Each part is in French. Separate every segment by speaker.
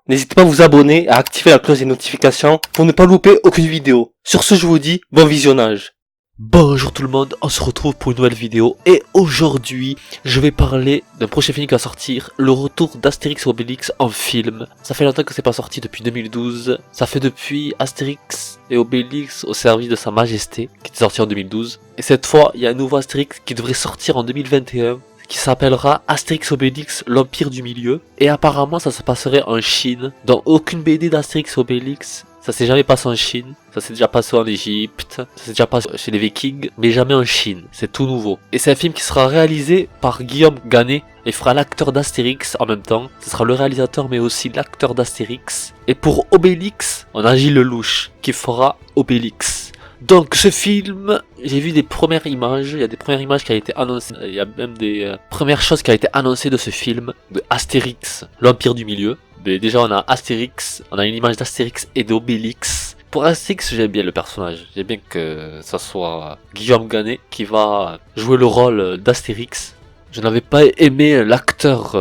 Speaker 1: N'hésitez pas à vous abonner et à activer la cloche des notifications pour ne pas louper aucune vidéo. Sur ce, je vous dis bon visionnage. Bonjour tout le monde, on se retrouve pour une nouvelle vidéo et aujourd'hui je vais parler d'un prochain film qui va sortir, le retour d'Astérix et Obélix en film. Ça fait longtemps que c'est pas sorti, depuis 2012, ça fait depuis Astérix et Obélix au service de sa majesté qui était sorti en 2012. Et cette fois il y a un nouveau Astérix qui devrait sortir en 2021 qui s'appellera Astérix Obélix l'Empire du Milieu et apparemment ça se passerait en Chine. Dans aucune BD d'Astérix Obélix ça s'est jamais passé en Chine, ça s'est déjà passé en Égypte, ça s'est déjà passé chez les Vikings, mais jamais en Chine, c'est tout nouveau. Et c'est un film qui sera réalisé par Guillaume Gannet, il fera l'acteur d'Astérix en même temps, ce sera le réalisateur mais aussi l'acteur d'Astérix. Et pour Obélix, on a Gilles Lelouch qui fera Obélix. Donc ce film, j'ai vu des premières images, il y a des premières images qui ont été annoncées, il y a même des premières choses qui ont été annoncées de ce film, de Astérix, l'Empire du Milieu. Mais déjà on a Astérix, on a une image d'Astérix et d'Obélix. Pour Astérix j'aime bien le personnage, j'aime bien que ça soit Guillaume Gannet qui va jouer le rôle d'Astérix. Je n'avais pas aimé l'acteur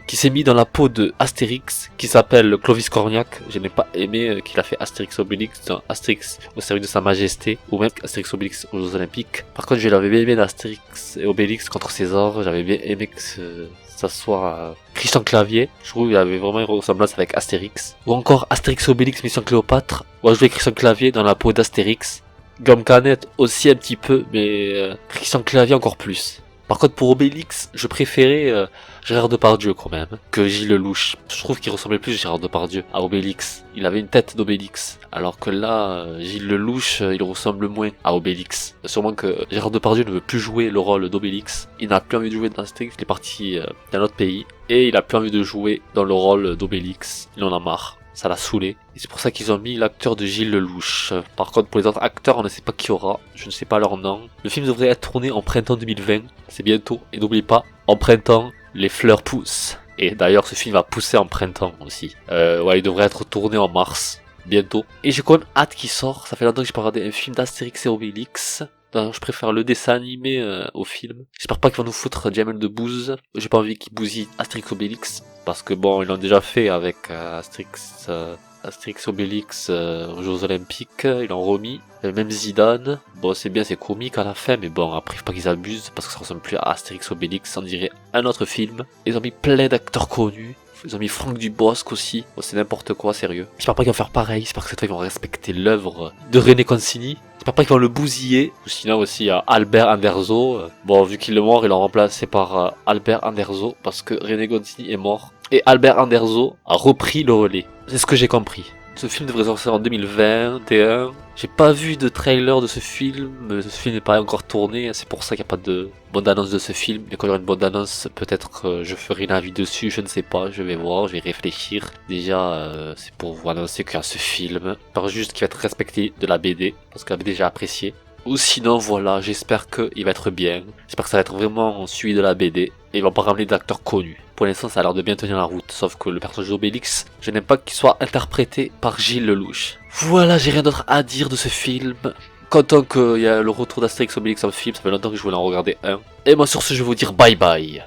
Speaker 1: qui s'est mis dans la peau de Astérix, qui s'appelle Clovis Cornillac. Je n'ai pas aimé qu'il a fait Astérix Obélix dans Astérix au service de sa majesté, ou même Astérix Obélix aux Jeux Olympiques. Par contre je l'avais bien aimé dans Astérix et Obélix contre César, j'avais bien aimé que ça soit Christian Clavier. Je trouve qu'il avait vraiment une ressemblance avec Astérix. Ou encore Astérix Obélix Mission Cléopâtre, où a joué Christian Clavier dans la peau d'Astérix. Guillaume Gannet aussi un petit peu, mais Christian Clavier encore plus. Par contre pour Obélix, je préférais Gérard Depardieu quand même, que Gilles Lelouch. Je trouve qu'il ressemblait plus Gérard Depardieu à Obélix. Il avait une tête d'Obélix. Alors que là, Gilles Lelouch, il ressemble moins à Obélix. Sûrement que Gérard Depardieu ne veut plus jouer le rôle d'Obélix. Il n'a plus envie de jouer dans Astérix, il est parti dans un autre pays. Et il a plus envie de jouer dans le rôle d'Obélix. Il en a marre. Ça l'a saoulé. Et c'est pour ça qu'ils ont mis l'acteur de Gilles Lelouch. Par contre, pour les autres acteurs, on ne sait pas qui y aura. Je ne sais pas leur nom. Le film devrait être tourné en printemps 2020. C'est bientôt. Et n'oubliez pas, en printemps, les fleurs poussent. Et d'ailleurs, ce film va pousser en printemps aussi. Ouais, il devrait être tourné en mars. Bientôt. Et j'ai quand même hâte qu'il sorte. Ça fait longtemps que j'ai pas regardé un film d'Astérix et Obélix. Non, je préfère le dessin animé au film. J'espère pas qu'ils vont nous foutre Jamel Debbouze. J'ai pas envie qu'ils bousillent Astérix Obélix. Parce que bon, ils l'ont déjà fait avec Astérix Obélix aux Jeux Olympiques. Ils l'ont remis. Même Zidane. Bon, c'est bien, c'est comique à la fin. Mais bon, après, faut pas qu'ils abusent. Parce que ça ressemble plus à Astérix Obélix. On dirait un autre film. Ils ont mis plein d'acteurs connus. Ils ont mis Franck Dubosc aussi. Bon, c'est n'importe quoi, sérieux. J'espère pas qu'ils vont faire pareil. J'espère que cette fois ils vont respecter l'œuvre de René Concini. J'espère pas qu'ils vont le bousiller. Sinon aussi, il y a Albert Anderzo. Bon, vu qu'il est mort, ils l'ont remplacé par Albert Anderzo. Parce que René Concini est mort. Et Albert Anderzo a repris le relais. C'est ce que j'ai compris. Ce film devrait sortir en 2021. J'ai pas vu de trailer de ce film. Ce film n'est pas encore tourné. C'est pour ça qu'il n'y a pas de bande-annonce de ce film. Mais quand il y aura une bande-annonce, peut-être que je ferai une avis dessus. Je ne sais pas. Je vais voir. Je vais réfléchir. Déjà, c'est pour vous annoncer qu'il y a ce film. Par juste qu'il va être respecté de la BD. Parce que la BD j'ai apprécié. Ou sinon, voilà, j'espère qu'il va être bien. J'espère que ça va être vraiment suivi de la BD. Et ils vont pas ramener d'acteurs connus. Pour l'instant, ça a l'air de bien tenir la route. Sauf que le personnage d'Obélix, je n'aime pas qu'il soit interprété par Gilles Lelouch. Voilà, j'ai rien d'autre à dire de ce film. Content qu'il y a le retour d'Astérix Obélix en film. Ça fait longtemps que je voulais en regarder un. Et moi, sur ce, je vais vous dire bye bye.